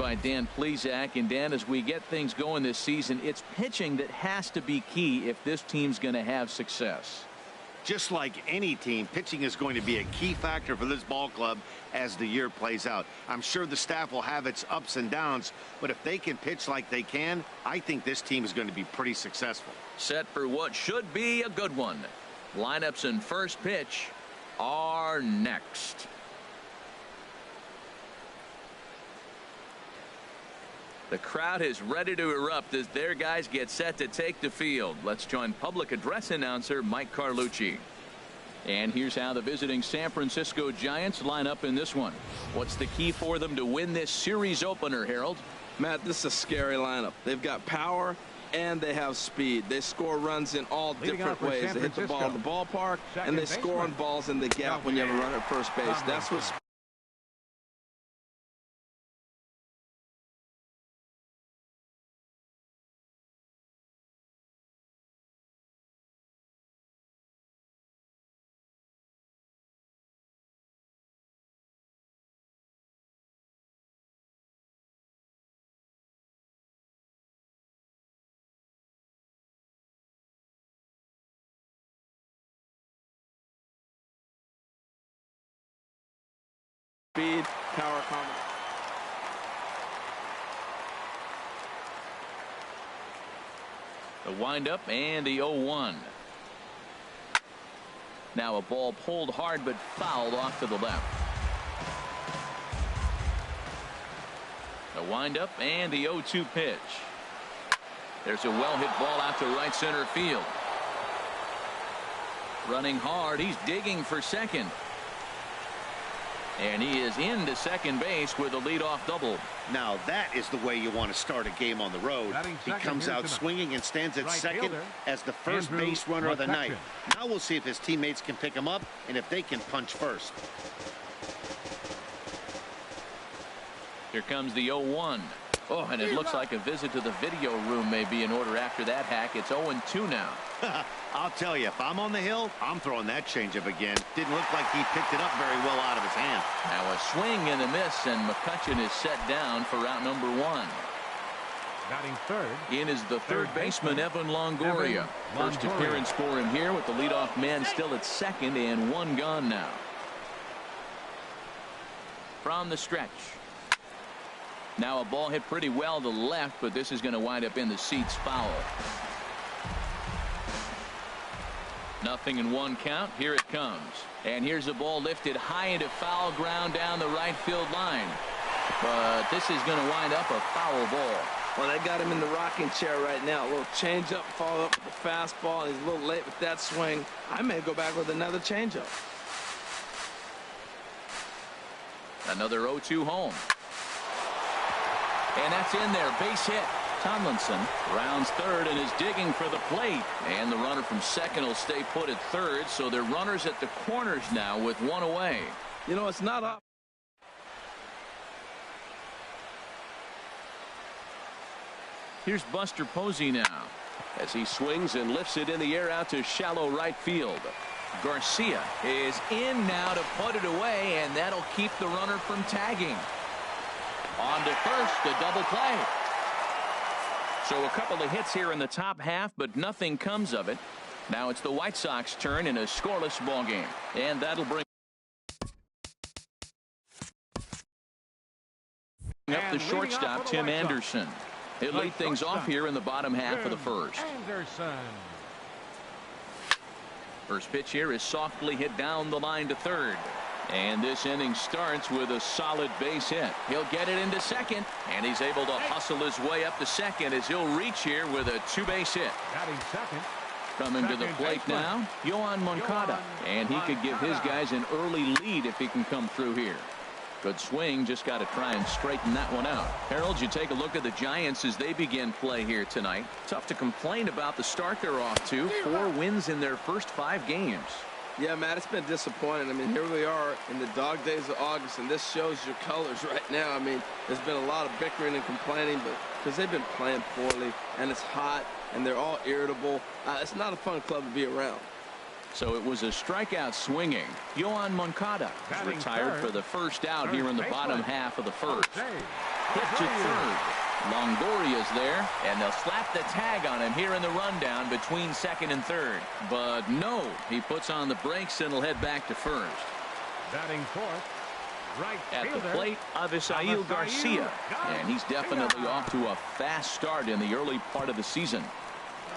by Dan Plesac. And Dan, as we get things going this season, it's pitching that has to be key if this team's going to have success. Just like any team, pitching is going to be a key factor for this ball club as the year plays out. I'm sure the staff will have its ups and downs, but if they can pitch like they can, I think this team is going to be pretty successful. Set for what should be a good one. Lineups and first pitch are next. The crowd is ready to erupt as their guys get set to take the field. Let's join public address announcer Mike Carlucci. And here's how the visiting San Francisco Giants line up in this one. What's the key for them to win this series opener, Harold? Matt, this is a scary lineup. They've got power and they have speed. They score runs in all different ways. They hit the ball in the ballpark, and they score on balls in the gap when you have a runner at first base. That's what's speed, power combination. The windup and the 0-1. Now a ball pulled hard but fouled off to the left. The windup and the 0-2 pitch. There's a well hit ball out to right center field. Running hard, he's digging for second. And he is into second base with a leadoff double. Now that is the way you want to start a game on the road. He comes out swinging and stands at second as the first base runner of the night. Now we'll see if his teammates can pick him up and if they can punch first. Here comes the 0-1. Oh, and it looks like a visit to the video room may be in order after that hack. It's 0-2 now. I'll tell you, if I'm on the hill, I'm throwing that changeup again. Didn't look like he picked it up very well out of his hand. Now a swing and a miss, and McCutchen is set down for out number 1. Batting third. In is the third baseman, Evan Longoria. First appearance for him here with the leadoff man still at second and 1 gone now. From the stretch. Now a ball hit pretty well to left, but this is going to wind up in the seats foul. 0-1 count. Here it comes. And here's a ball lifted high into foul ground down the right field line. But this is going to wind up a foul ball. Well, they got him in the rocking chair right now. A little changeup, follow up with the fastball. He's a little late with that swing. I may go back with another changeup. Another 0-2 home. And that's in there. Base hit. Tomlinson rounds third and is digging for the plate. And the runner from second will stay put at third. So they're runners at the corners now with 1 away. You know, it's not up. Here's Buster Posey now as he swings and lifts it in the air out to shallow right field. Garcia is in now to put it away, and that'll keep the runner from tagging. On to first, a double play. So a couple of hits here in the top half, but nothing comes of it. Now it's the White Sox turn in a scoreless ball game, and that'll bring up the shortstop, Tim Anderson. He'll lead things off here in the bottom half of the first. First pitch here is softly hit down the line to third. And this inning starts with a solid base hit. He'll get it into second, and he's able to hustle his way up to second as he'll reach here with a 2-base hit. Coming to the plate now, Yoan Moncada. And he could give his guys an early lead if he can come through here. Good swing, just got to try and straighten that one out. Harold, you take a look at the Giants as they begin play here tonight. Tough to complain about the start they're off to. 4 wins in their first 5 games. Yeah, Matt, it's been disappointing. I mean, here we are in the dog days of August, and this shows your colors right now. I mean, there's been a lot of bickering and complaining, but because they've been playing poorly, and it's hot, and they're all irritable. It's not a fun club to be around. So it was a strikeout swinging. Yoan Moncada retired for the first out here in the bottom half of the first. hit to third. Longoria's there, and they'll slap the tag on him here in the rundown between second and third. But no, he puts on the brakes and will head back to first. Batting fourth, right At fielder, the plate, Avisail Garcia. And he's definitely off to a fast start in the early part of the season.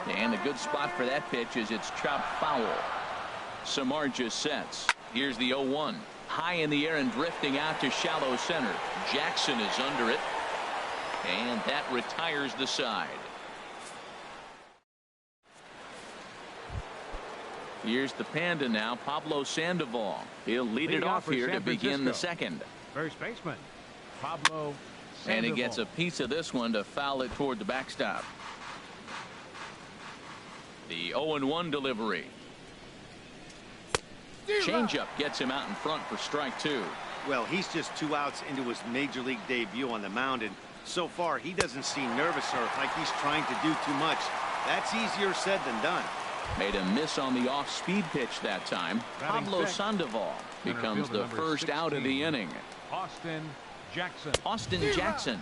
And a good spot for that pitch is it's chopped foul. Samardzija sets. Here's the 0-1. High in the air and drifting out to shallow center. Jackson is under it. And that retires the side. Here's the Panda now, Pablo Sandoval. He'll lead it off here to begin the second. First baseman, Pablo Sandoval. And he gets a piece of this one to foul it toward the backstop. The 0-1 delivery. Changeup gets him out in front for strike two. Well, he's just 2 outs into his major league debut on the mound, and so far he doesn't seem nervous or like he's trying to do too much. That's easier said than done. Made a miss on the off-speed pitch that time. Batting Pablo sixth, Sandoval becomes the first out of the inning. Austin Jackson. Austin Jackson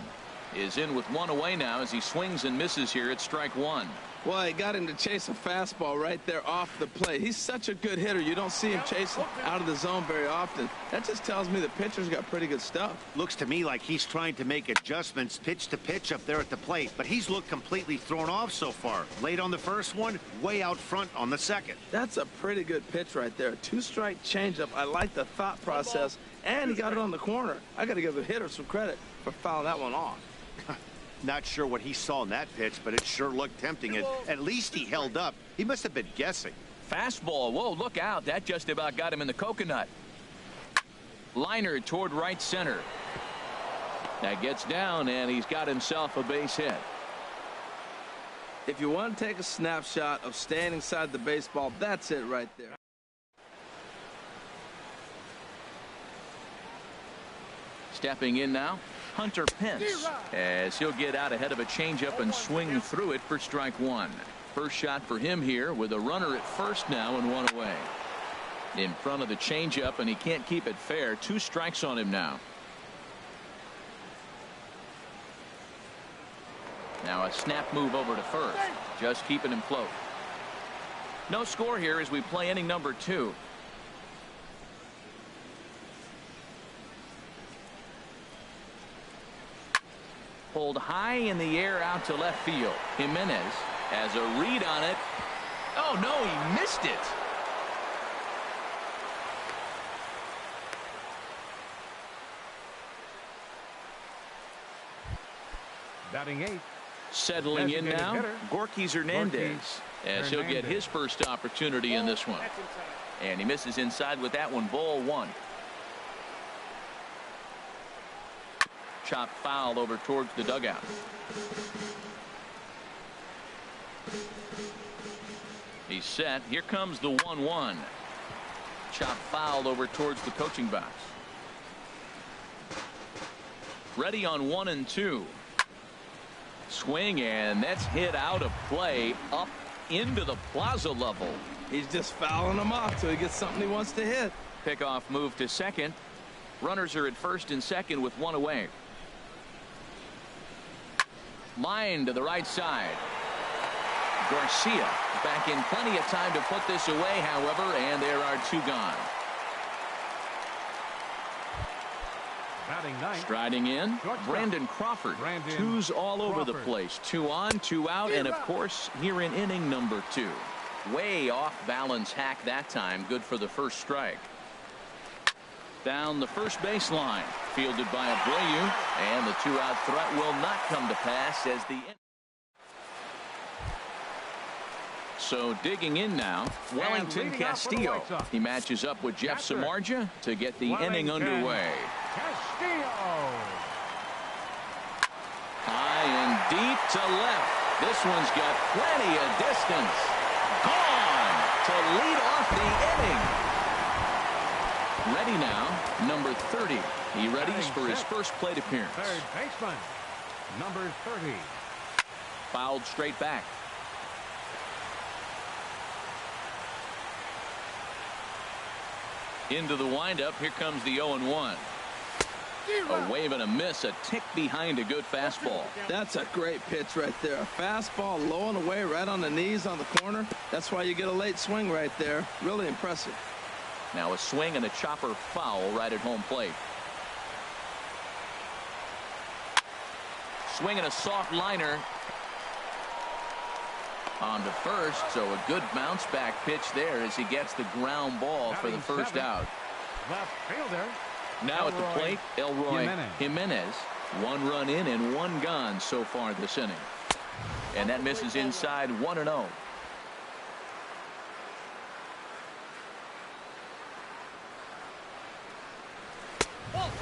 is in with one away now as he swings and misses here at strike one. Well, he got him to chase a fastball right there off the plate. He's such a good hitter. You don't see him chasing out of the zone very often. That just tells me the pitcher's got pretty good stuff. Looks to me like he's trying to make adjustments pitch to pitch up there at the plate, but he's looked completely thrown off so far. Late on the first one, way out front on the second. That's a pretty good pitch right there. 2-strike changeup. I like the thought process, and he got it on the corner. I got to give the hitter some credit for fouling that one off. Not sure what he saw in that pitch, but it sure looked tempting. And at least he held up. He must have been guessing. Fastball. Whoa, look out. That just about got him in the coconut. Liner toward right center. That gets down, and he's got himself a base hit. If you want to take a snapshot of staying inside the baseball, that's it right there. Stepping in now, Hunter Pence, as he'll get out ahead of a changeup and swing through it for strike one. First shot for him here with a runner at first now and one away. In front of the changeup, and he can't keep it fair. 2 strikes on him now. Now a snap move over to first, just keeping him float. No score here as we play inning number 2. Pulled high in the air out to left field. Jimenez has a read on it. Oh no, he missed it. Batting eighth, Settling in designated now, hitter, Gorky Hernandez, as he'll get his first opportunity in this one. And he misses inside with that one. Ball 1. Chop foul over towards the dugout. He's set. Here comes the 1-1. Chop foul over towards the coaching box. Ready on 1 and 2. Swing, and that's hit out of play up into the plaza level. He's just fouling him off till he gets something he wants to hit. Pickoff move to second. Runners are at first and second with 1 away. Line to the right side. Garcia back in plenty of time to put this away, however, and there are 2 gone. batting ninth. Striding in, Brandon Crawford. 2's all over the place. 2 on, 2 out, and of course here in inning number 2. Way off balance hack that time. Good for the first strike. Down the first baseline, fielded by Abreu, and the 2-out threat will not come to pass as the. So digging in now, Wellington Castillo. He matches up with Jeff Samardzija to get the inning underway. Castillo. High and deep to left. This one's got plenty of distance. Gone to lead off the inning. Ready now, number 30. He readies for his first plate appearance. Third baseman, number 30. Fouled straight back. Into the windup. Here comes the 0-1. A wave and a miss, a tick behind a good fastball. That's a great pitch right there. A fastball low and away right on the knees on the corner. That's why you get a late swing right there. Really impressive. Now a swing and a chopper foul right at home plate. Swing and a soft liner on to first, so a good bounce back pitch there as he gets the ground ball for the first out. Left fielder. Now at the plate, Elroy Jimenez. 1 run in and 1 gone so far this inning. And that misses inside 1-0.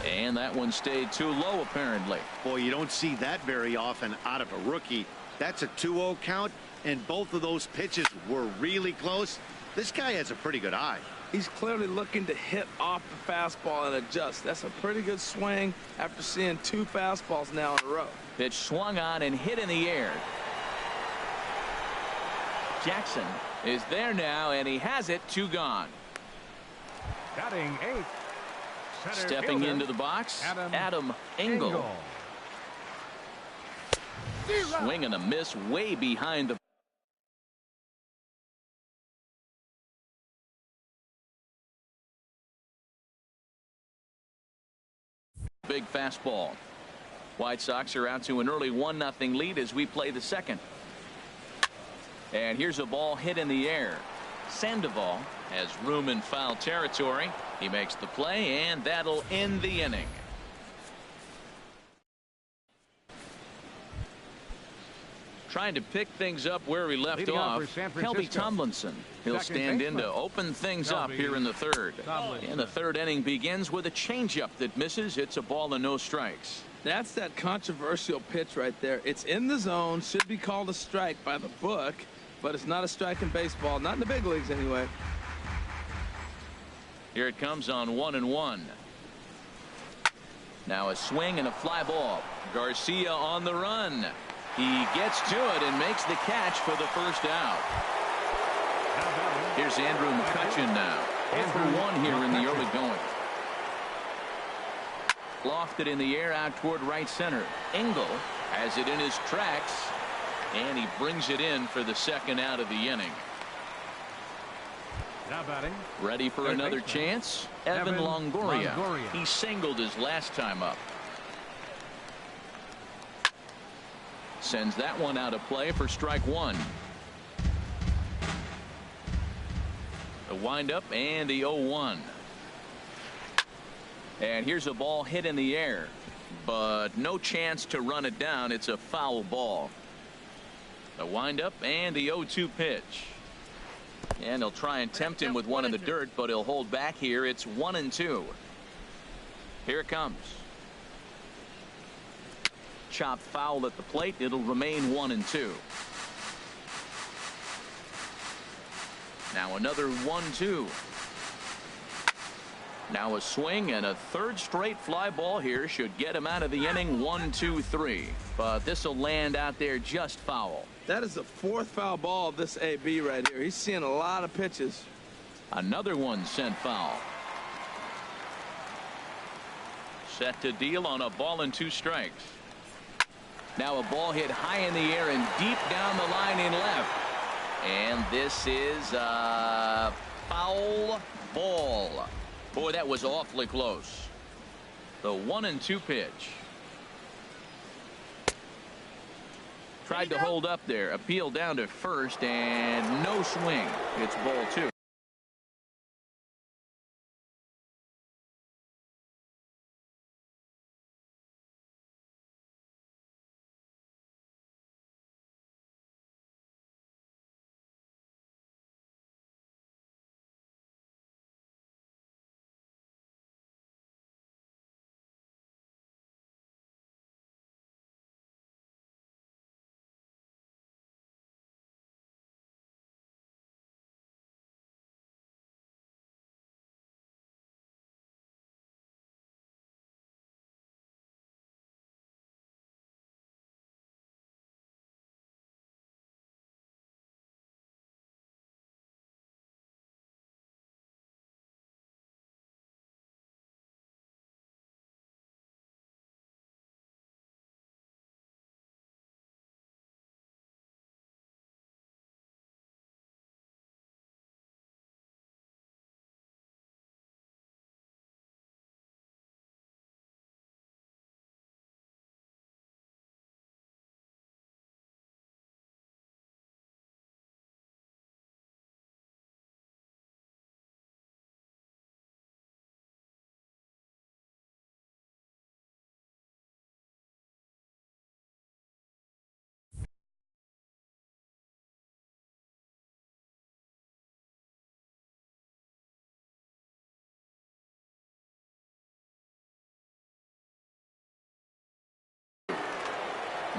And that one stayed too low apparently. Boy, you don't see that very often out of a rookie. That's a 2-0 count, and both of those pitches were really close. This guy has a pretty good eye. He's clearly looking to hit off the fastball and adjust. That's a pretty good swing after seeing 2 fastballs now in a row. Pitch swung on and hit in the air. Jackson is there now, and he has it. 2 gone. Batting 8th. Stepping into the box, Adam Engel. Swing and a miss way behind the big fastball. White Sox are out to an early 1-0 lead as we play the second. And here's a ball hit in the air. Sandoval has room in foul territory. He makes the play, and that'll end the inning. Trying to pick things up where we left off, Kelby Tomlinson. He'll stand in to open things up here in the third. And the third inning begins with a changeup that misses. It's a ball and no strikes. That's that controversial pitch right there. It's in the zone, should be called a strike by the book, but it's not a strike in baseball, not in the big leagues anyway. Here it comes on 1-1. Now a swing and a fly ball. Garcia on the run. He gets to it and makes the catch for the first out. Here's Andrew McCutchen now. 0-for-1 here in the early going. Lofted in the air out toward right center. Engel has it in his tracks, and he brings it in for the second out of the inning. Now batting. Ready for another chance? Evan Longoria. He singled his last time up. Sends that one out of play for strike 1. The windup and the 0-1. And here's a ball hit in the air, but no chance to run it down. It's a foul ball. The windup and the 0-2 pitch. And they'll try and tempt him with one in the dirt, but he'll hold back here. It's 1-2. Here it comes. Chopped foul at the plate. It'll remain 1-2. Now another 1-2. Now a swing and a third straight fly ball here should get him out of the inning. 1-2-3. But this will land out there just foul. That is the 4th foul ball of this AB right here. He's seeing a lot of pitches. Another one sent foul. Set to deal on a ball and 2 strikes. Now a ball hit high in the air and deep down the line in left. And this is a foul ball. Boy, that was awfully close. The 1-2 pitch. Tried to hold up there. Appeal down to first and no swing. It's ball 2.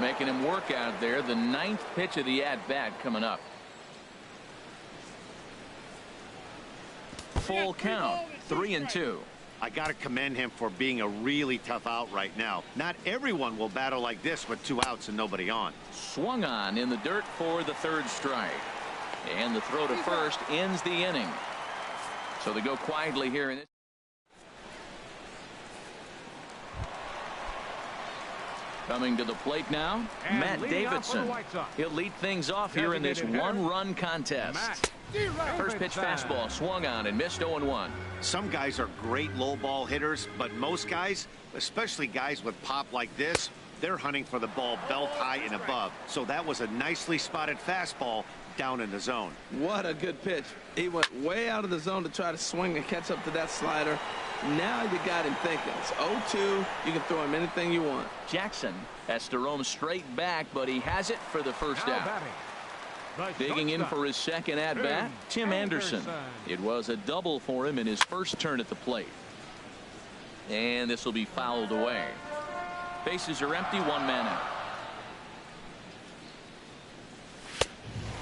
Making him work out there. The 9th pitch of the at-bat coming up. Full count, 3-2. I got to commend him for being a really tough out right now. Not everyone will battle like this with 2 outs and nobody on. Swung on in the dirt for the 3rd strike. And the throw to first ends the inning. So they go quietly here in it. Coming to the plate now, And Matt Davidson. He'll lead things off here in this one-run contest. First pitch fastball swung on and missed 0-1. Some guys are great low ball hitters, but most guys, especially guys with pop like this, they're hunting for the ball belt high and above. So that was a nicely spotted fastball down in the zone. What a good pitch. He went way out of the zone to try to swing and catch up to that slider. Now you got him thinking. It's 0-2. You can throw him anything you want. Jackson has to roam straight back, but he has it for the first out. Digging in for his second at-bat, Tim Anderson. It was a double for him in his first turn at the plate. And this will be fouled away. Bases are empty, 1 man out.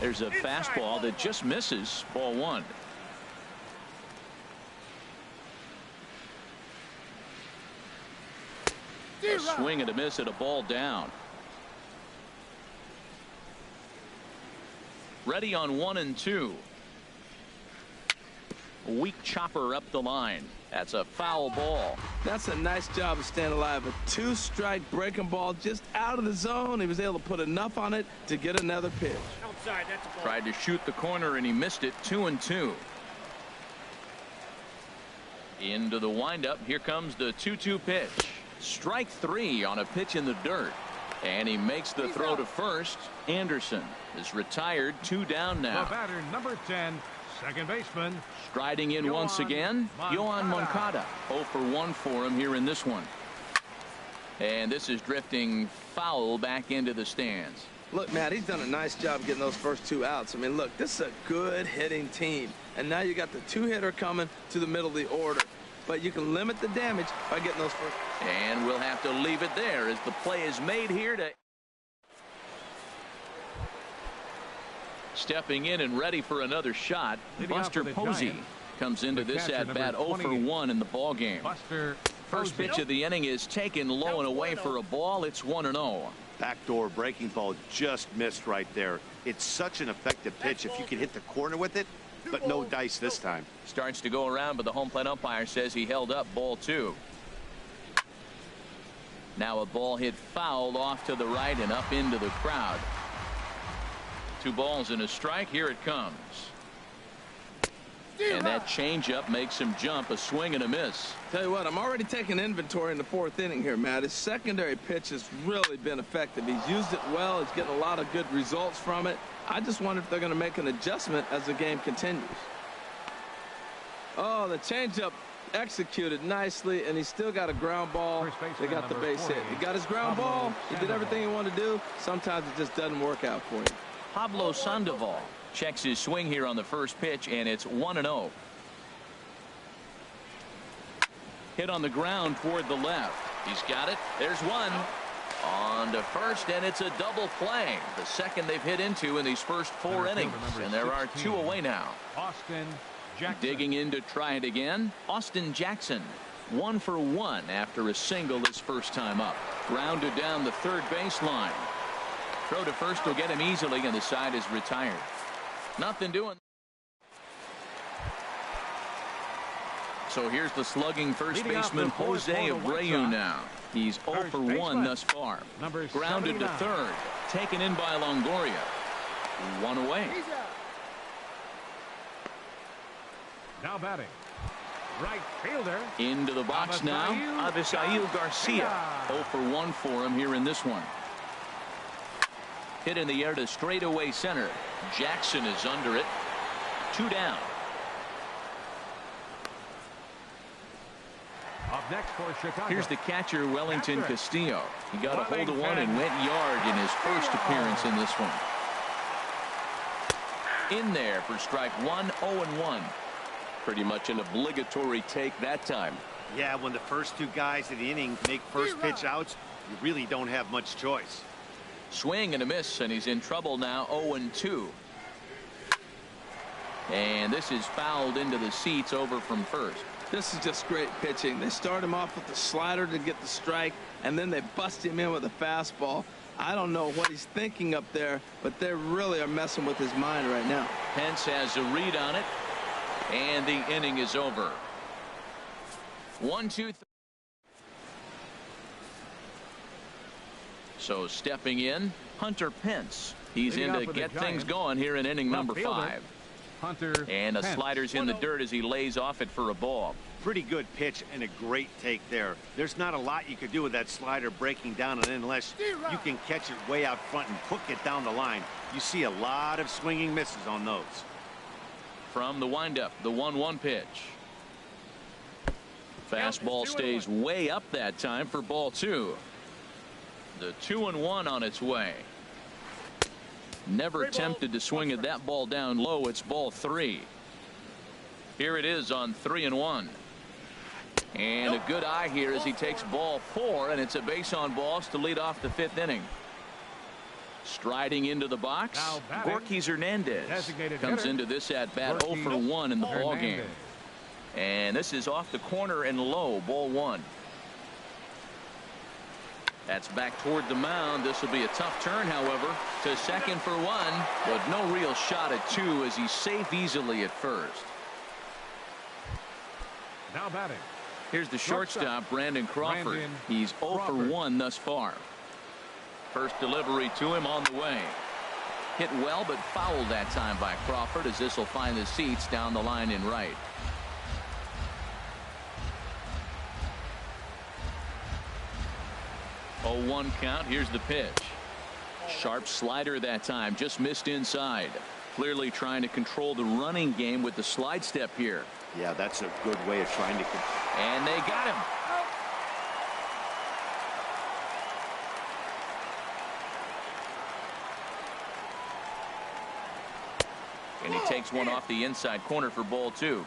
There's a fastball that just misses, ball 1. A swing and a miss at a ball down. Ready on 1-2. A weak chopper up the line. That's a foul ball. That's a nice job of staying alive. A 2-strike breaking ball just out of the zone. He was able to put enough on it to get another pitch. Outside, that's a ball. Tried to shoot the corner and he missed it. 2-2. Into the windup. Here comes the 2-2 pitch. Strike 3 on a pitch in the dirt. And he makes the throw to first. Anderson is retired. 2 down now. The batter, number 10, second baseman. Striding in once again, Yoan Moncada. 0 for 1 for him here in this one. And this is drifting foul back into the stands. Look, Matt, he's done a nice job getting those first 2 outs. I mean, look, this is a good hitting team. And now you got the 2-hitter coming to the middle of the order. But you can limit the damage by getting those first. And we'll have to leave it there as the play is made here to. Stepping in and ready for another shot, Buster Posey comes into this at-bat 0 for 1 in the ball game. First pitch of the inning is taken low and away for a ball. It's 1-0. Backdoor breaking ball just missed right there. It's such an effective pitch if you can hit the corner with it, but no dice this time. Starts to go around, but the home plate umpire says he held up, ball 2. Now a ball hit foul off to the right and up into the crowd. 2 balls and a strike. Here it comes. And that changeup makes him jump. A swing and a miss. Tell you what, I'm already taking inventory in the 4th inning here, Matt. His secondary pitch has really been effective. He's used it well. He's getting a lot of good results from it. I just wonder if they're going to make an adjustment as the game continues. Oh, the changeup executed nicely, and he's still got a ground ball. They got the base hit. He got his ground ball. He did everything he wanted to do. Sometimes it just doesn't work out for him. Pablo Sandoval checks his swing here on the first pitch, and it's 1-0. Hit on the ground toward the left. He's got it. There's one. On to first, and it's a double play. The second they've hit into in these first 4 innings, and there are 2 away now. Austin Jackson. Digging in to try it again, Austin Jackson. 1 for 1 after a single his first time up. Grounded down the third baseline. Throw to first will get him easily, and the side is retired. Nothing doing. So here's the slugging first baseman Jose Abreu now. He's 0 for 1 thus far. Grounded to third. Taken in by Longoria. 1 away. Now batting. Right fielder. Into the box now. Avisail Garcia. 0 for 1 for him here in this one. Hit in the air to straightaway center. Jackson is under it. 2 down. Up next for Chicago. Here's the catcher, Wellington Castillo. He got a hold of one and went yard in his first appearance in this one. In there for strike 1, 0-1. Pretty much an obligatory take that time. Yeah, when the first 2 guys in the inning make first pitch outs, you really don't have much choice. Swing and a miss, and he's in trouble now. 0-2. And this is fouled into the seats over from first. This is just great pitching. They start him off with the slider to get the strike, and then they bust him in with a fastball. I don't know what he's thinking up there, but they really are messing with his mind right now. Pence has a read on it, and the inning is over. 1-2. So stepping in, Hunter Pence. He's in to get things going here in inning number 5. Hunter And a Pence. slider's in the dirt as he lays off it for a ball. Pretty good pitch and a great take there. There's not a lot you could do with that slider breaking down and unless you can catch it way out front and hook it down the line. You see a lot of swinging misses on those. From the windup, the 1-1 pitch. Fastball stays way up that time for ball 2. The 2-1 on its way. Never tempted to swing at that ball down low. It's ball 3. Here it is on 3-1. And a good eye here as he takes ball 4, and it's a base on balls to lead off the 5th inning. Striding into the box, Gorky Hernandez comes into this at bat 0 for 1 in the ball game. And this is off the corner and low, ball 1. That's back toward the mound. This will be a tough turn, however, to second for 1, but no real shot at 2 as he's safe easily at first. Now batting. Here's the shortstop, Brandon Crawford. He's 0 for 1 thus far. First delivery to him on the way. Hit well, but fouled that time by Crawford as this will find the seats down the line in right. Oh, 1 count. Here's the pitch. Sharp slider that time, just missed inside. Clearly trying to control the running game with the slide step here. Yeah, that's a good way of trying to. And they got him. And he takes one off the inside corner for ball 2.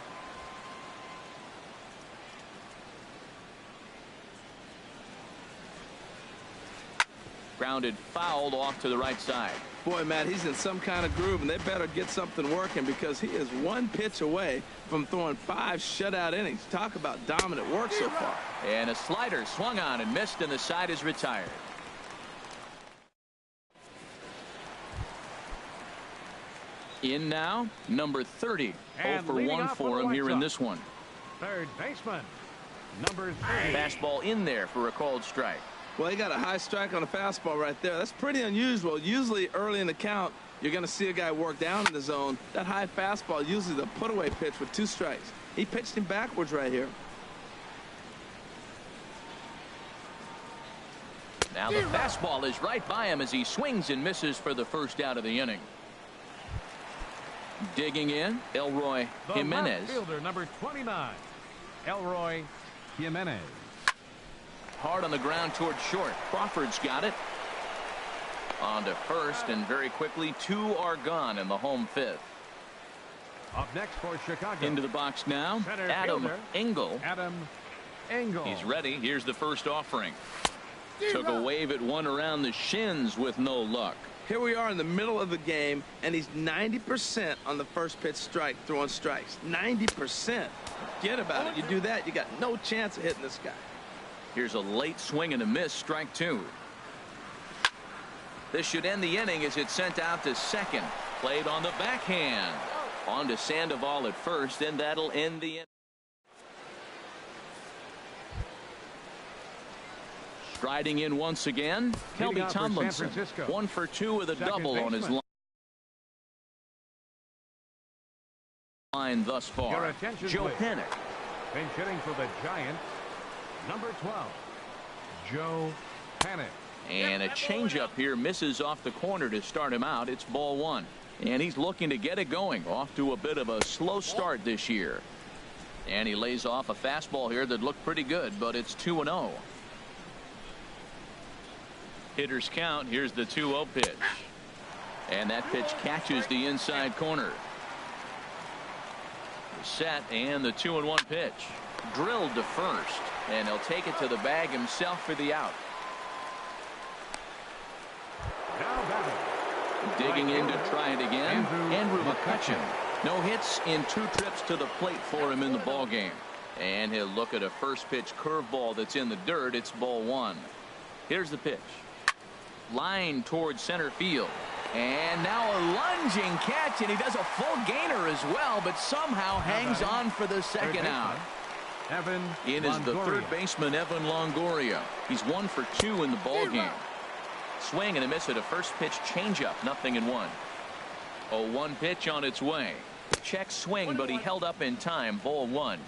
Grounded fouled off to the right side. Boy, Matt, he's in some kind of groove, and they better get something working because he is 1 pitch away from throwing 5 shutout innings. Talk about dominant work so far. And a slider swung on and missed, and the side is retired. In now, number 30. 0 for 1 for him here in this one. Third baseman, number 30. Fastball in there for a called strike. Well, he got a high strike on a fastball right there. That's pretty unusual. Usually early in the count, you're going to see a guy work down in the zone. That high fastball, usually the put-away pitch with 2 strikes. He pitched him backwards right here. Now the fastball is right by him as he swings and misses for the first out of the inning. Digging in, Elroy Jimenez. The left fielder, number 29, Elroy Jimenez. Hard on the ground toward short. Crawford's got it. On to first, and very quickly 2 are gone in the home 5th. Up next for Chicago. Into the box now, Center Adam fielder, Engel. Adam Engel. He's ready. Here's the first offering. Took a wave at one around the shins with no luck. Here we are in the middle of the game, and he's 90% on the first pitch strike, throwing strikes. 90%. Forget about it. You do that, you got no chance of hitting this guy. Here's a late swing and a miss, strike 2. This should end the inning as it's sent out to second. Played on the backhand. On to Sandoval at first, and that'll end the inning. Striding in once again, Kelby Tomlinson. 1 for 2 with a double on his line thus far. Joe Panik. Pinch hitting for the Giants, number 12, Joe Panik. And a changeup here misses off the corner to start him out. It's ball 1. And he's looking to get it going. Off to a bit of a slow start this year. And he lays off a fastball here that looked pretty good, but it's 2-0. Hitters count. Here's the 2-0 pitch. And that pitch catches the inside corner. Set, and the 2-1 pitch. Drilled to first, and he'll take it to the bag himself for the out. Digging in to try it again, Andrew McCutchen. No hits in 2 trips to the plate for him in the ball game. And he'll look at a first pitch curveball that's in the dirt. It's ball 1. Here's the pitch. Line towards center field. And now a lunging catch, and he does a full gainer as well, but somehow hangs on for the second out. Evan In is the Longoria. third baseman, Evan Longoria. He's 1 for 2 in the ball game. Swing and a miss at a first pitch changeup, 0-1. 0-1 pitch on its way. Check swing, but he held up in time. Ball 1.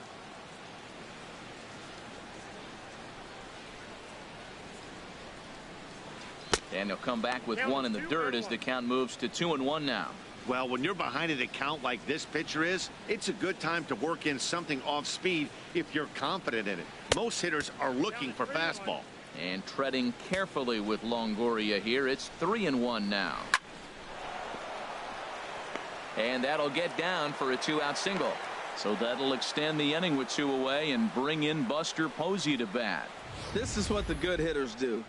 And he'll come back with 1 in the dirt as the count moves to 2-1 now. Well, when you're behind an account like this pitcher is, it's a good time to work in something off speed if you're confident in it. Most hitters are looking for fastball. And treading carefully with Longoria here. It's 3-1 now. And that'll get down for a 2-out single. So that'll extend the inning with 2 away and bring in Buster Posey to bat. This is what the good hitters do.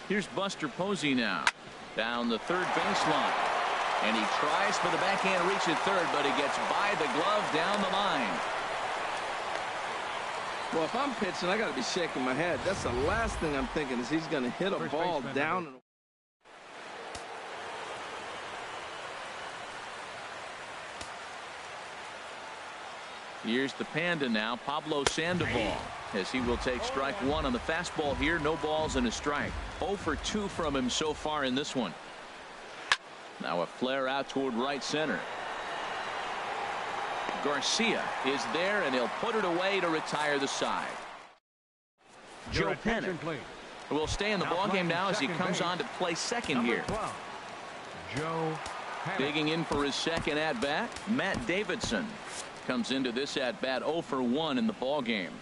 Here's Buster Posey now. Down the third baseline. And he tries for the backhand reach at third, but he gets by the glove down the line. Well, if I'm pitching, I got to be shaking my head. That's the last thing I'm thinking is he's going to hit a First ball baseman, down. Here's the Panda now, Pablo Sandoval, as he will take strike 1 on the fastball here. No balls and a strike. 0 for 2 from him so far in this one. Now a flare out toward right center. Garcia is there, and he'll put it away to retire the side. Your Joe Pennant attention, please. will stay in the Now ballgame playing now as he second comes base, on to play second Number here. 12, Joe Pennant. Digging in for his second at bat, Matt Davidson comes into this at bat 0 for 1 in the ball game.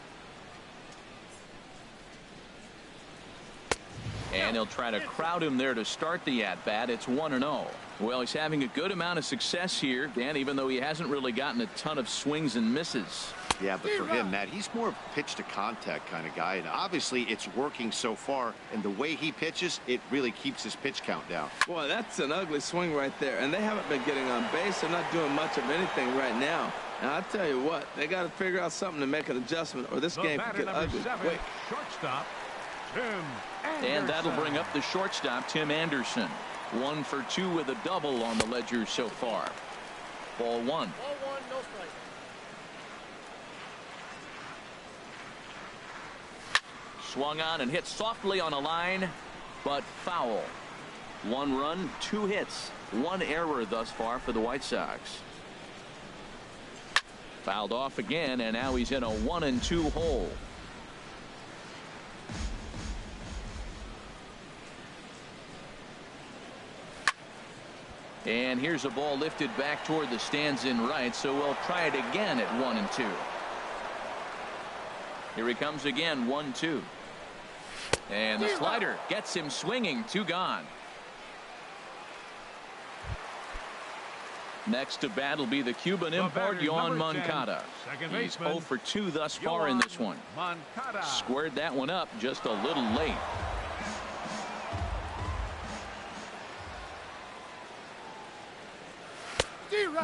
And he'll try to crowd him there to start the at bat. It's 1-0. Well, he's having a good amount of success here, Dan, even though he hasn't really gotten a ton of swings and misses. Yeah, but for him, Matt, he's more of a pitch to contact kind of guy, and obviously it's working so far, and the way he pitches, it really keeps his pitch count down. Boy, that's an ugly swing right there, and they haven't been getting on base. They're not doing much of anything right now. And I'll tell you what, they got to figure out something to make an adjustment, or this The game batter, could get number ugly 7, quick. shortstop, Tim Anderson. And that'll bring up the shortstop, Tim Anderson. 1 for 2 with a double on the ledger so far. Ball 1. Ball 1, no strike. Swung on and hit softly on a line, but foul. 1 run, 2 hits, 1 error thus far for the White Sox. Fouled off again, and now he's in a 1-2 hole. And here's a ball lifted back toward the stands in right, so we'll try it again at 1-2. Here he comes again, 1-2. And the slider gets him swinging. 2 gone. Next to bat will be the Cuban import, batter, Yoan number 10, Moncada. second He's baseman, 0 for 2 thus far in this one. Moncada. Squared that one up just a little late.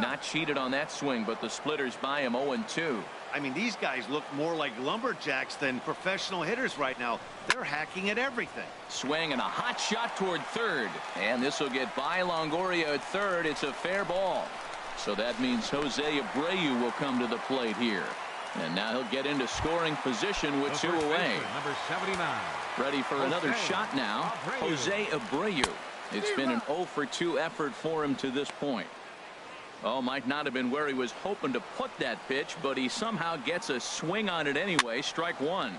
Not cheated on that swing, but the splitters by him 0-2. I mean, these guys look more like lumberjacks than professional hitters right now. They're hacking at everything. Swing and a hot shot toward third. And this will get by Longoria at third. It's a fair ball. So that means Jose Abreu will come to the plate here. And now he'll get into scoring position with The 2 first away. baseman, number 79. Ready for another Jose shot now. Abreu. Jose Abreu. It's been an 0 for 2 effort for him to this point. Oh, might not have been where he was hoping to put that pitch, but he somehow gets a swing on it anyway. Strike 1.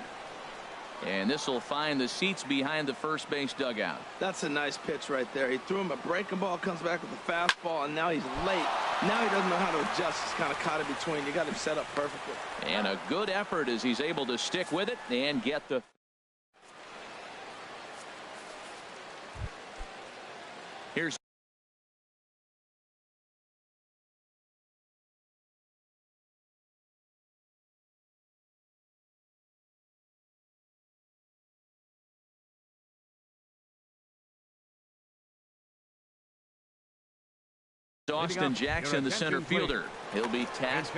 And this will find the seats behind the first base dugout. That's a nice pitch right there. He threw him a breaking ball, comes back with a fastball, and now he's late. Now he doesn't know how to adjust. He's kind of caught in between. You got him set up perfectly. And a good effort as he's able to stick with it and get the here's Austin Jackson, the center fielder. He'll be tasked.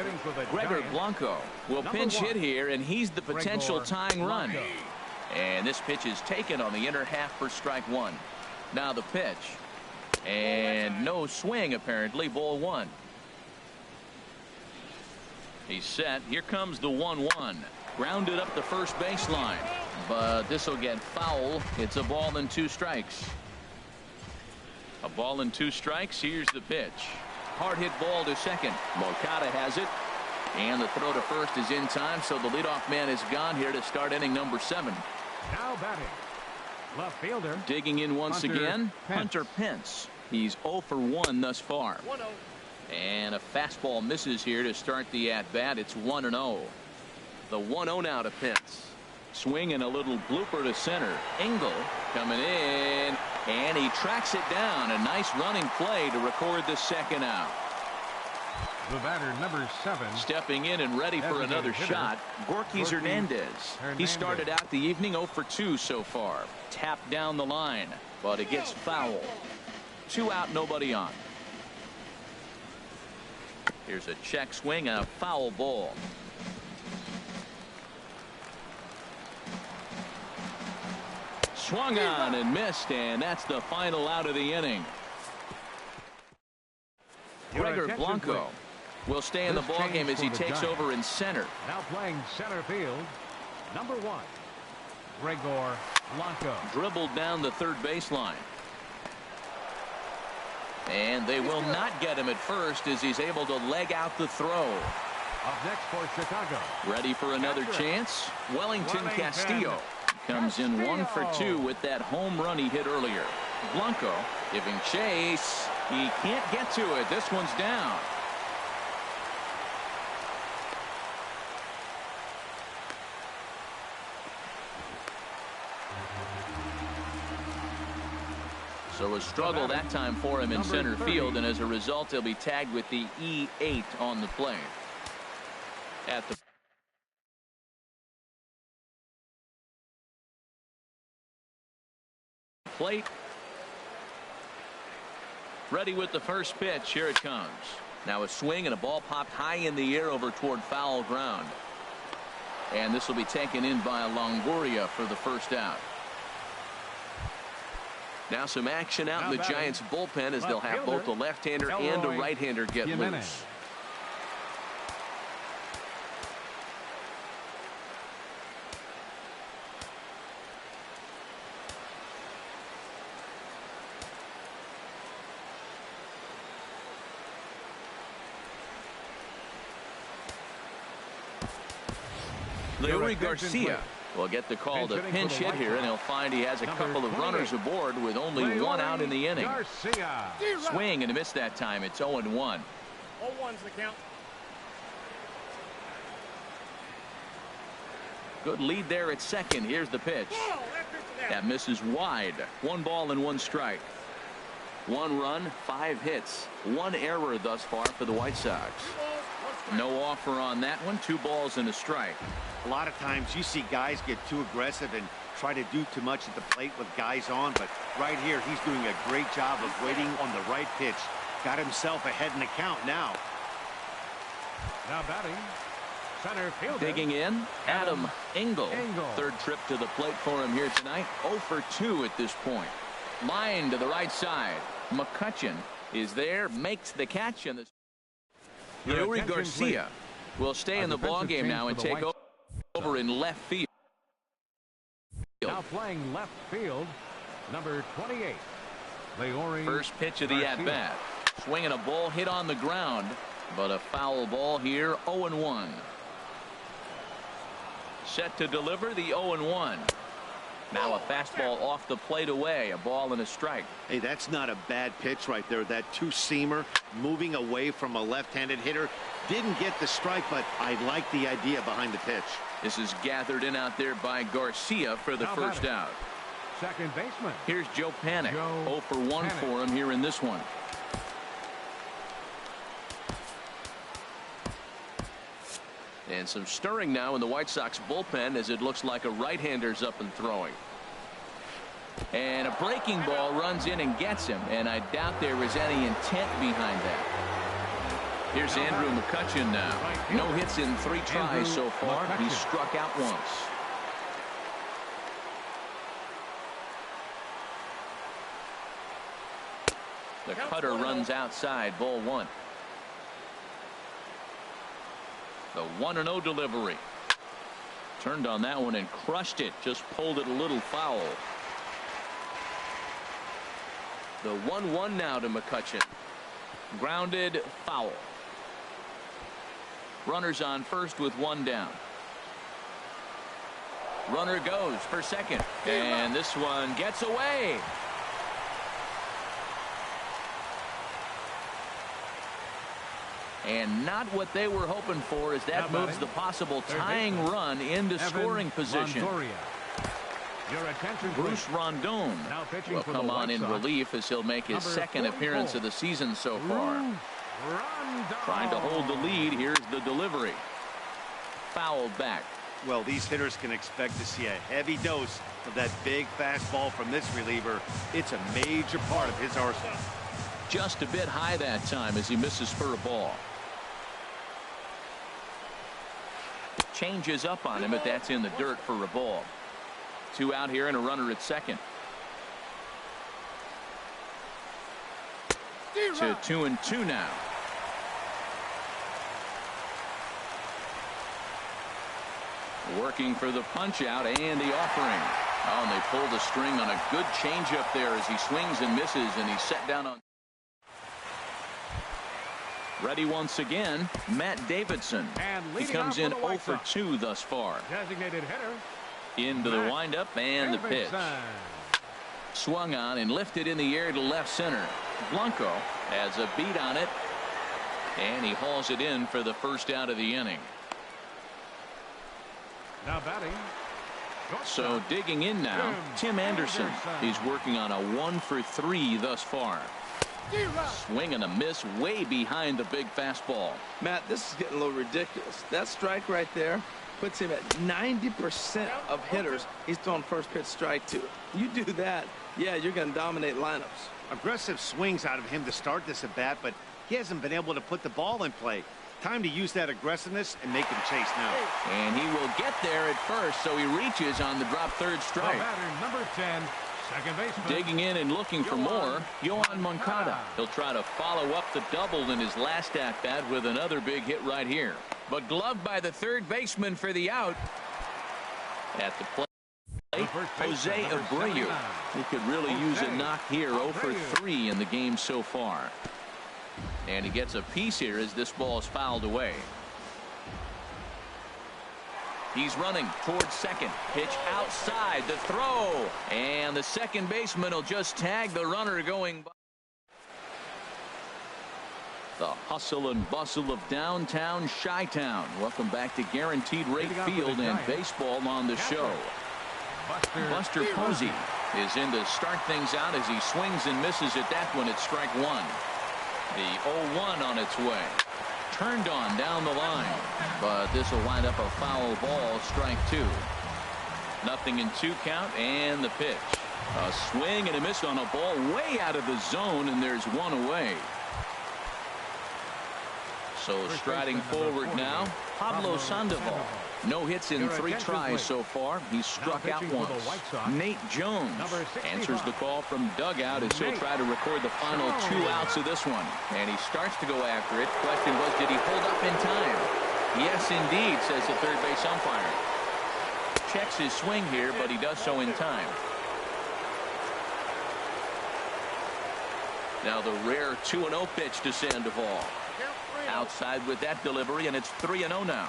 Gregor Blanco will pinch hit here, and he's the potential tying run. And this pitch is taken on the inner half for strike one. Now the pitch. And no swing, apparently. Ball one. He's set. Here comes the 1-1. Grounded up the first baseline. But this will get foul. It's a ball and 2 strikes. A ball and 2 strikes. Here's the pitch. Hard hit ball to second. Moncada has it. And the throw to first is in time, so the leadoff man is gone here to start inning number 7. Now batting. Left fielder. Digging in once again. Hunter Pence. He's 0 for 1 thus far. 1-0. And a fastball misses here to start the at-bat. It's 1-0. The 1-0 now to Pence. Swing and a little blooper to center. Engel coming in. And he tracks it down. A nice running play to record the second out. The batter, number 7. Stepping in and ready for another shot. Gorky Hernandez. He started out the evening 0 for 2 so far. Tapped down the line, but it gets foul. 2 out, nobody on. Here's a check swing and a foul ball. Swung on and missed, and that's the final out of the inning. Gregor Blanco will stay in the ballgame as he takes over in center. Now playing center field, number 1, Gregor Blanco. Dribbled down the third baseline. And they will not get him at first as he's able to leg out the throw. Up next for Chicago. Ready for another chance. Wellington Castillo comes in 1 for 2 with that home run he hit earlier. Blanco giving chase. He can't get to it. This one's down. So a struggle that time for him in center field, and as a result he'll be tagged with the E8 on the play. At the plate. Ready with the first pitch. Here it comes. Now a swing and a ball popped high in the air over toward foul ground. And this will be taken in by Longoria for the first out. Now some action out in the Giants bullpen as they'll have both a left-hander and a right-hander get loose. Leury Garcia will get the call to pinch hit here, and he'll find he has a couple of runners aboard with only 1 out in the inning. Swing and a miss that time. It's 0-1. 0-1's the count. Good lead there at second. Here's the pitch. That misses wide. 1 ball and 1 strike. 1 run, 5 hits, 1 error thus far for the White Sox. No offer on that one. 2 balls and a strike. A lot of times you see guys get too aggressive and try to do too much at the plate with guys on, but right here he's doing a great job of waiting on the right pitch. Got himself ahead in the count now. Now batting, center fielder. Digging in, Adam Engel. Third trip to the plate for him here tonight. 0 for 2 at this point. Line to the right side. McCutchen is there, makes the catch, and the Leury Garcia will stay in the ballgame now and take over in left field. Now playing left field, number 28, Leury. First pitch of the at-bat. Swinging a ball hit on the ground, but a foul ball here. 0-1. Set to deliver the 0-1. Now a fastball off the plate away. A ball and a strike. Hey, that's not a bad pitch right there. That 2-seamer moving away from a left-handed hitter. Didn't get the strike, but I like the idea behind the pitch. This is gathered in out there by Garcia for the first out. Second baseman. Here's Joe Panik. 0 for 1 for him here in this one. And some stirring now in the White Sox bullpen as it looks like a right-hander's up and throwing. And a breaking ball runs in and gets him, and I doubt there was any intent behind that. Here's Andrew McCutchen now. No hits in 3 tries so far. He's struck out once. The cutter runs outside, ball 1. The 1-0 delivery. Turned on that one and crushed it. Just pulled it a little foul. The 1-1 now to McCutchen. Grounded, foul. Runners on first with 1 down. Runner goes for second. And this one gets away. And not what they were hoping for, as that moves the possible tying run into scoring position. Bruce Rondon will come on in relief as he'll make his second appearance of the season so far. Trying to hold the lead. Here's the delivery. Fouled back. Well, these hitters can expect to see a heavy dose of that big fastball from this reliever. It's a major part of his arsenal. Just a bit high that time as he misses for a ball. Changes up on him, but that's in the dirt for a ball. 2 out here and a runner at second. To 2-2 now. Working for the punch out and the offering. Oh, and they pull the string on a good changeup there as he swings and misses, and he's set down on. Ready once again, Matt Davidson. He comes in 0 for 2 thus far. Designated hitter. Into the windup and the pitch. Swung on and lifted in the air to left center. Blanco has a beat on it, and he hauls it in for the first out of the inning. Now batting. So digging in now, Tim Anderson. He's working on a 1 for 3 thus far. Swing and a miss way behind the big fastball. Matt, this is getting a little ridiculous. That strike right there puts him at 90% of hitters he's throwing first pitch strike to. You do that, yeah, you're going to dominate lineups. Aggressive swings out of him to start this at bat, but he hasn't been able to put the ball in play. Time to use that aggressiveness and make him chase now. And he will get there at first, so he reaches on the drop third strike. Number 10. Second baseman. Digging in and looking for more, Yoan Moncada. He'll try to follow up the double in his last at-bat with another big hit right here. But gloved by the third baseman for the out. At the plate, Jose Abreu. He could really use a knock here. 0 for 3 in the game so far. And he gets a piece here as this ball is fouled away. He's running towards second. Pitch outside. The throw. And the second baseman will just tag the runner going by. The hustle and bustle of downtown Chi-Town. Welcome back to Guaranteed Rate Field and baseball on the show. Buster Posey is in to start things out as he swings and misses at that one at strike 1. The 0-1 on its way. Turned on down the line, but this will wind up a foul ball, strike 2. Nothing in 2 count, and the pitch. A swing and a miss on a ball way out of the zone, and there's 1 away. So striding forward now, Pablo Sandoval. No hits in 3 tries so far. He's struck out once. Nate Jones answers the call from dugout as he'll try to record the final 2 outs of this one. And he starts to go after it. Question was, did he hold up in time? Yes, indeed, says the third base umpire. Checks his swing here, but he does so in time. Now the rare 2-0 pitch to Sandoval. Outside with that delivery, and it's 3-0 now.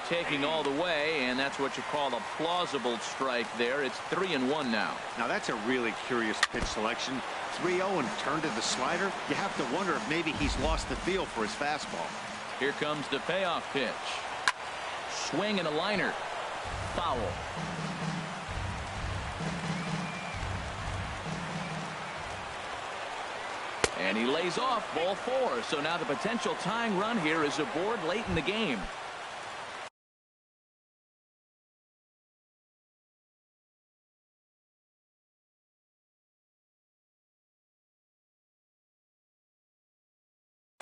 Taking all the way, and that's what you call a plausible strike there. It's 3-1 now. Now that's a really curious pitch selection. 3-0 and turned to the slider. You have to wonder if maybe he's lost the feel for his fastball. Here comes the payoff pitch. Swing and a liner. Foul. And he lays off ball 4. So now the potential tying run here is aboard late in the game.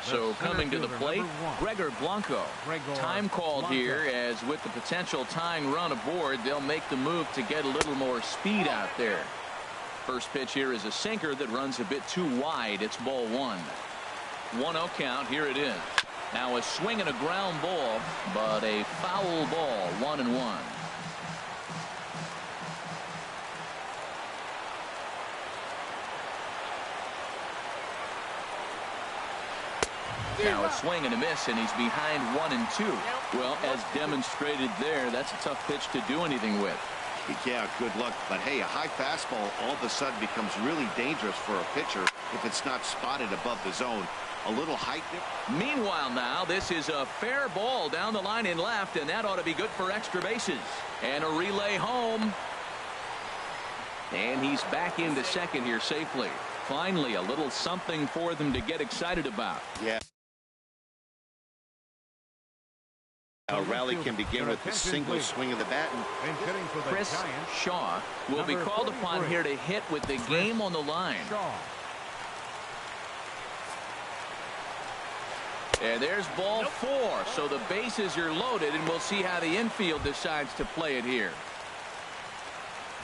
So coming to the plate, Gregor Blanco. Time called here, as with the potential tying run aboard, they'll make the move to get a little more speed out there. First pitch here is a sinker that runs a bit too wide. It's ball one. 1-0 count. Here it is. Now a swing and a ground ball, but a foul ball. 1-1. Now a swing and a miss, and he's behind 1-2. Well, as demonstrated there, that's a tough pitch to do anything with. Yeah, good luck. But hey, a high fastball all of a sudden becomes really dangerous for a pitcher if it's not spotted above the zone. A little height dip. Meanwhile now, this is a fair ball down the line in left, and that ought to be good for extra bases. And a relay home. And he's back into second here safely. Finally, a little something for them to get excited about. Yeah. A rally can begin with a single swing of the bat. Chris Shaw will be called upon here to hit with the game on the line. And there's ball four. So the bases are loaded, and we'll see how the infield decides to play it here.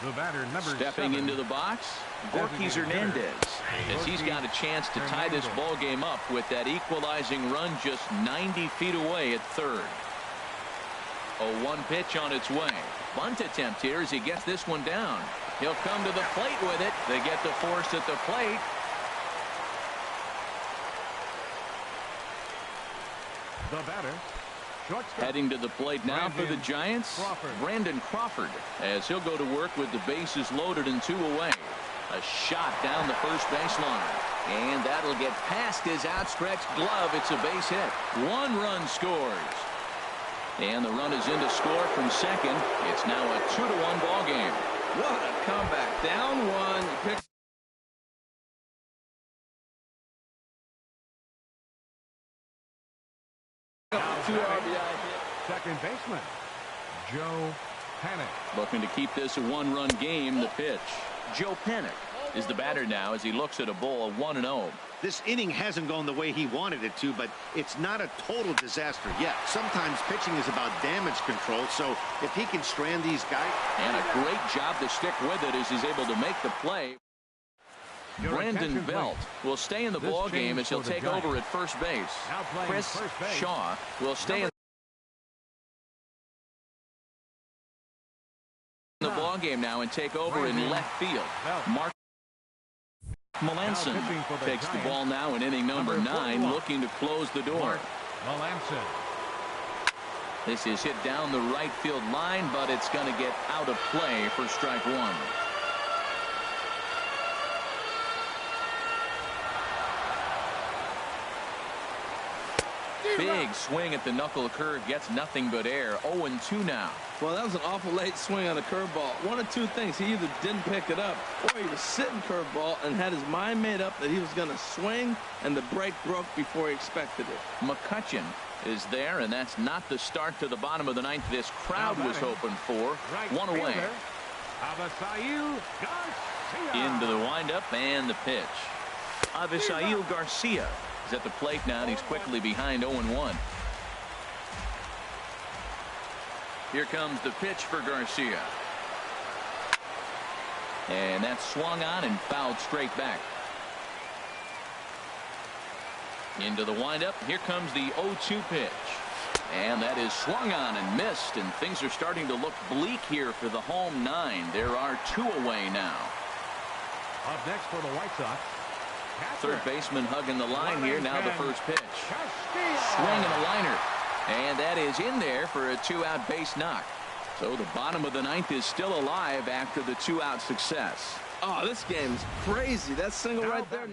The batter, number Stepping 7. into the box, Gorky Hernandez, as he's got a chance to tie this ball game up with that equalizing run just 90 feet away at third. A 1 pitch on its way. Bunt attempt here as he gets this one down. He'll come to the plate with it. They get the force at the plate. The batter, shortstop. Heading to the plate now for the Giants, Brandon Crawford, as he'll go to work with the bases loaded and 2 away. A shot down the first baseline, and that'll get past his outstretched glove. It's a base hit. 1 run scores. And the run is in to score from second. It's now a 2-1 ball game. What a comeback. Down 1. You pick up 2 RBI hit. Second baseman, Joe Panik. Looking to keep this a 1-run game. The pitch. Joe Panik is the batter now as he looks at a ball 1-0. This inning hasn't gone the way he wanted it to, but it's not a total disaster yet. Sometimes pitching is about damage control, so if he can strand these guys. And a great job to stick with it as he's able to make the play. Brandon Belt will stay in the ball game as he'll take over at first base. Chris Shaw will stay in the ball game now and take over in left field. Mark Melanson takes the ball now in inning number 9, looking to close the door. Melanson. This is hit down the right field line, but it's going to get out of play for strike 1. Big swing at the knuckle curve, gets nothing but air. 0-2 now. Well, that was an awful late swing on a curveball. One of 2 things. He either didn't pick it up, or he was sitting curveball and had his mind made up that he was going to swing, and the break broke before he expected it. McCutchen is there, and that's not the start to the bottom of the 9th this crowd was hoping for. 1 away. Avisail Garcia. Into the windup and the pitch. Avisail Garcia is at the plate now, and he's quickly behind 0-1. Here comes the pitch for Garcia. And that's swung on and fouled straight back. Into the windup. Here comes the 0-2 pitch. And that is swung on and missed, and things are starting to look bleak here for the home 9. There are 2 away now. Up next for the White Sox, Third baseman hugging the line here. Now the first pitch. Swing and a liner. And that is in there for a 2-out base knock. So the bottom of the 9th is still alive after the 2-out success. Oh, this game's crazy. That single right there.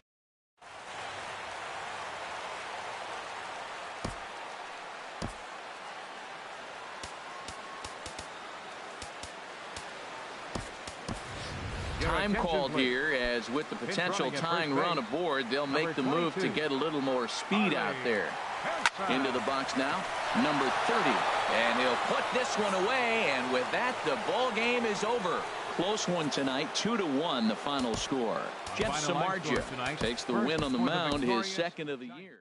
Time called here, as with the potential tying run aboard, they'll make the move to get a little more speed out there. Into the box now, number 30. And he'll put this one away, and with that, the ball game is over. Close one tonight, 2-1 the final score. Jeff Samardzija takes the win on the mound, his second of the year.